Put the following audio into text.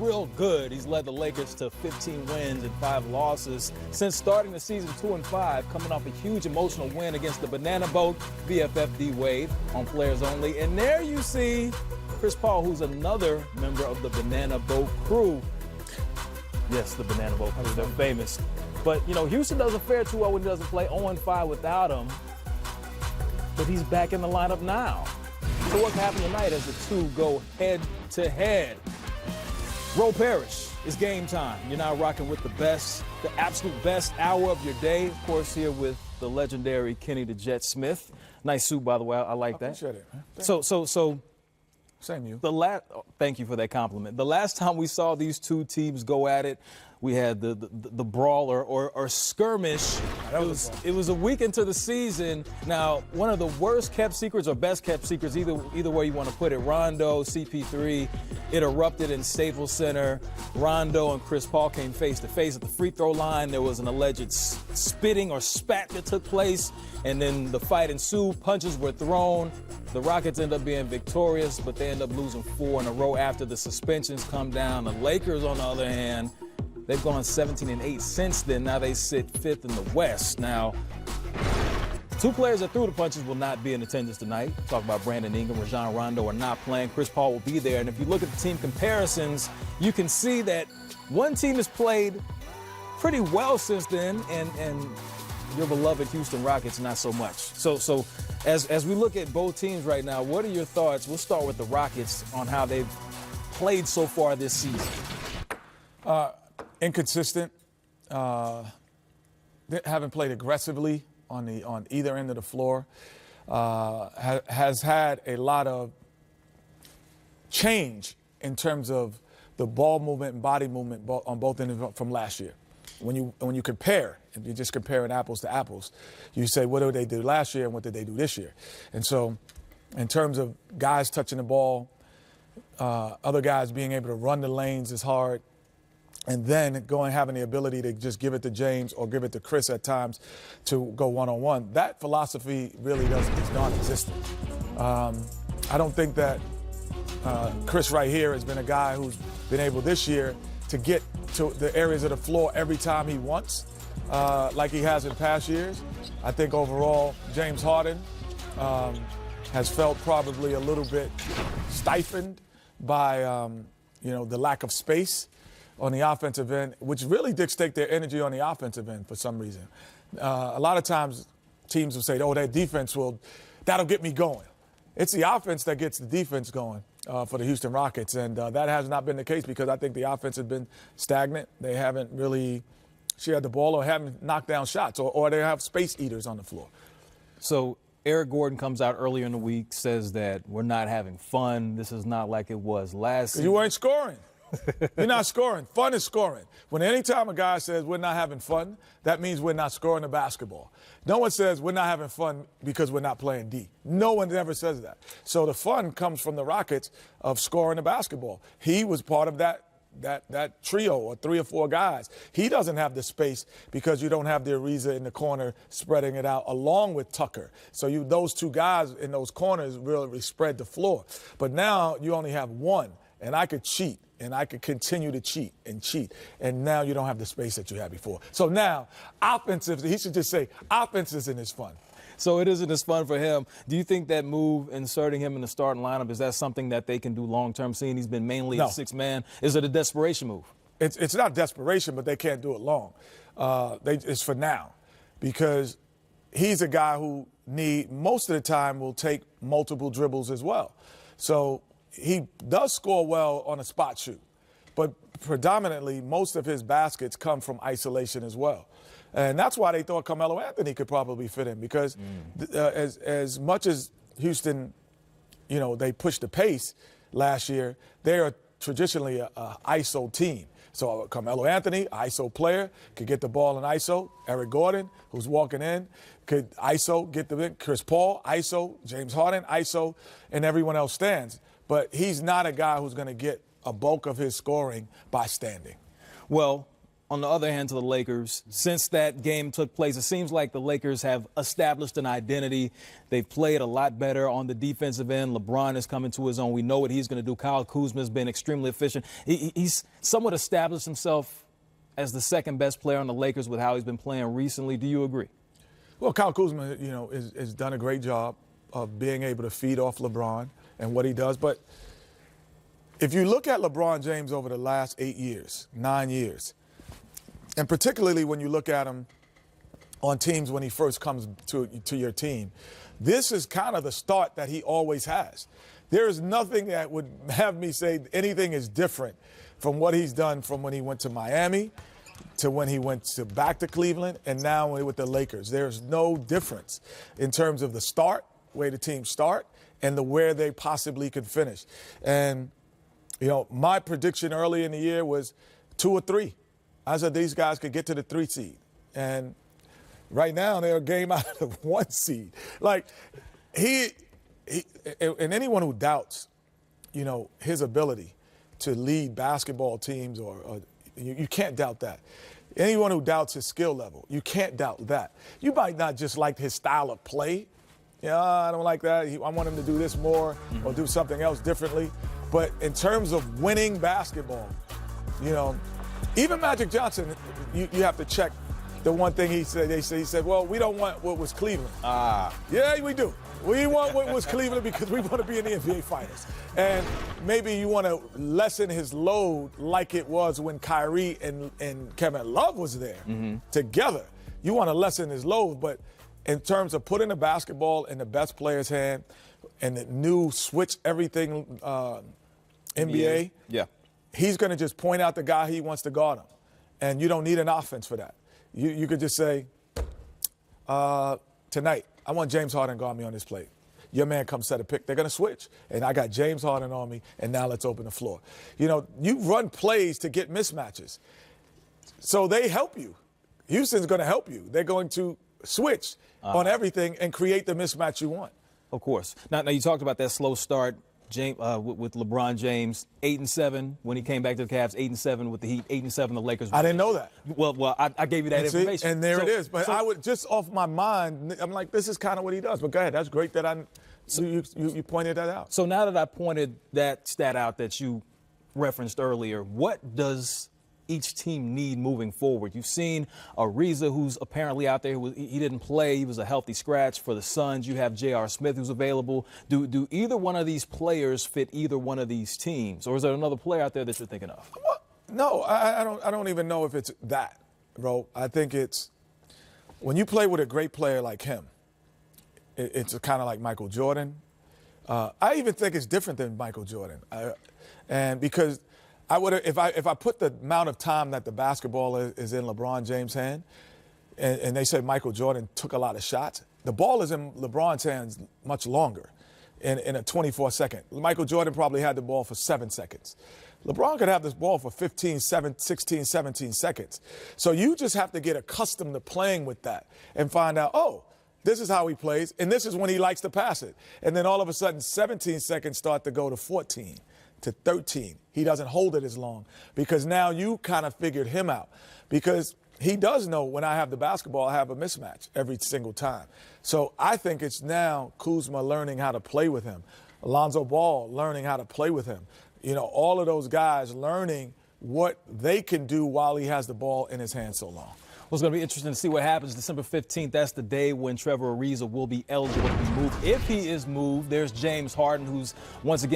real good. He's led the Lakers to 15 wins and 5 losses since starting the season 2-5, coming off a huge emotional win against the Banana Boat BFFD Wave on Players Only. And there you see Chris Paul, who's another member of the Banana Boat crew. Yes, the Banana Boat crew, they're famous. But, you know, Houston doesn't fare too well when he doesn't play 0-5 without him. But he's back in the lineup now. So what's happening tonight as the two go head-to-head? Roe Parrish, it's game time. You're now rocking with the best, the absolute best hour of your day. Of course, here with the legendary Kenny the Jet Smith. Nice suit, by the way. I like that. Appreciate it, man. So. Same you. Thank you for that compliment. The last time we saw these two teams go at it, we had the brawl or skirmish. It was a week into the season. Now, one of the worst kept secrets or best kept secrets, either way you want to put it, Rondo, CP3, it erupted in Staples Center. Rondo and Chris Paul came face to face at the free throw line. There was an alleged spitting or spat that took place, and then the fight ensued. Punches were thrown. The Rockets end up being victorious, but they end up losing 4 in a row after the suspensions come down. The Lakers, on the other hand, they've gone 17-8 since then. Now they sit 5th in the West. Now, 2 players that threw the punches will not be in attendance tonight. Talk about Brandon Ingram, Rajon Rondo are not playing. Chris Paul will be there. And if you look at the team comparisons, you can see that one team has played pretty well since then, and your beloved Houston Rockets not so much. So as we look at both teams right now, what are your thoughts? We'll start with the Rockets on how they've played so far this season. Inconsistent. They haven't played aggressively on either end of the floor. Has had a lot of change in terms of the ball movement and body movement on both ends from last year. When you compare, if you're just comparing apples to apples, you say, what did they do last year and what did they do this year? And so in terms of guys touching the ball, other guys being able to run the lanes is hard, and then having the ability to just give it to James or give it to Chris at times to go one-on-one, that philosophy really is non-existent. I don't think that Chris right here has been a guy who's been able this year to get to the areas of the floor every time he wants, like he has in past years. I think overall, James Harden has felt probably a little bit stifled by the lack of space on the offensive end, which really dictate their energy on the offensive end for some reason. A lot of times teams will say, oh, that defense that'll get me going. It's the offense that gets the defense going for the Houston Rockets, and that has not been the case because I think the offense has been stagnant. They haven't really shared the ball or haven't knocked down shots, or they have space eaters on the floor. So Eric Gordon comes out earlier in the week, says that we're not having fun. This is not like it was last season. You weren't scoring. You're not scoring. Fun is scoring. When anytime a guy says we're not having fun, that means we're not scoring the basketball. No one says we're not having fun because we're not playing D. No one ever says that. So the fun comes from the Rockets of scoring the basketball. He was part of that trio or 3 or 4 guys. He doesn't have the space because you don't have the Ariza in the corner spreading it out along with Tucker. So those 2 guys in those corners really spread the floor. But now you only have one, and I could cheat. And I could continue to cheat. And now you don't have the space that you had before. So now, he should just say, offense isn't as fun. So it isn't as fun for him. Do you think that move, inserting him in the starting lineup, is that something that they can do long-term, seeing he's been mainly a 6-man? Is it a desperation move? It's not desperation, but they can't do it long. It's for now. Because he's a guy who most of the time will take multiple dribbles as well. So he does score well on a spot shoot, but predominantly most of his baskets come from isolation as well. And that's why they thought Carmelo Anthony could probably fit in because as much as Houston, they pushed the pace last year, they are traditionally a ISO team. So Carmelo Anthony, ISO player, could get the ball in ISO. Eric Gordon, who's walking in, could ISO, get the Chris Paul, ISO, James Harden, ISO, and everyone else stands. But he's not a guy who's going to get a bulk of his scoring by standing. Well, on the other hand, to the Lakers, since that game took place, it seems like the Lakers have established an identity. They've played a lot better on the defensive end. LeBron is coming to his own. We know what he's going to do. Kyle Kuzma has been extremely efficient. He's somewhat established himself as the second best player on the Lakers with how he's been playing recently. Do you agree? Well, Kyle Kuzma, has done a great job of being able to feed off LeBron and what he does. But if you look at LeBron James over the last 8 years, 9 years, and particularly when you look at him on teams when he first comes to your team, this is kind of the start that he always has. There is nothing that would have me say anything is different from what he's done from when he went to Miami to when he went back to Cleveland and now with the Lakers. There's no difference in terms of the start, where the team start, and where they possibly could finish. And, my prediction early in the year was 2 or 3. I said these guys could get to the 3 seed. And right now they're a game out of 1 seed. Like, he and anyone who doubts, his ability to lead basketball teams or you can't doubt that. Anyone who doubts his skill level, you can't doubt that. You might not just like his style of play. I don't like that. I want him to do this more or do something else differently. But in terms of winning basketball, even Magic Johnson, you have to check the one thing he said. He said, well, we don't want what was Cleveland. Yeah, we do. We want what was Cleveland because we want to be in the NBA Finals. And maybe you want to lessen his load like it was when Kyrie and Kevin Love was there together. You want to lessen his load, but in terms of putting the basketball in the best player's hand and the new switch everything NBA, he's going to just point out the guy he wants to guard him. And you don't need an offense for that. You could just say, tonight, I want James Harden to guard me on this play. Your man comes set a pick. They're going to switch. And I got James Harden on me, and now let's open the floor. You run plays to get mismatches. So they help you. Houston's going to help you. They're going to switch on everything and create the mismatch you want. Of course. Now you talked about that slow start with LeBron James, 8-7 when he came back to the Cavs, 8-7 with the Heat, 8-7 the Lakers. I didn't know that. Well, I gave you that information. And there it is. But I would just off my mind, I'm like, this is kind of what he does. But go ahead. That's great that you pointed that out. So now that I pointed that stat out that you referenced earlier, what does each team need moving forward? You've seen Ariza, who's apparently out there. He didn't play. He was a healthy scratch for the Suns. You have J.R. Smith, who's available. Do either one of these players fit either one of these teams? Or is there another player out there that you're thinking of? Well, no, I don't even know if it's that, bro. I think it's when you play with a great player like him, it's kind of like Michael Jordan. I even think it's different than Michael Jordan. And because I would if I put the amount of time that the basketball is in LeBron James' hand, and they say Michael Jordan took a lot of shots, the ball is in LeBron's hands much longer, in a 24-second. Michael Jordan probably had the ball for 7 seconds. LeBron could have this ball for 15, 16, 17 seconds. So you just have to get accustomed to playing with that and find out, this is how he plays, and this is when he likes to pass it. And then all of a sudden, 17 seconds start to go to 14. To 13. He doesn't hold it as long because now you kind of figured him out because he does know when I have the basketball, I have a mismatch every single time. So I think it's now Kuzma learning how to play with him, Alonzo Ball learning how to play with him. All of those guys learning what they can do while he has the ball in his hand so long. Well, it's going to be interesting to see what happens December 15th. That's the day when Trevor Ariza will be eligible to be moved. If he is moved, there's James Harden, who's once again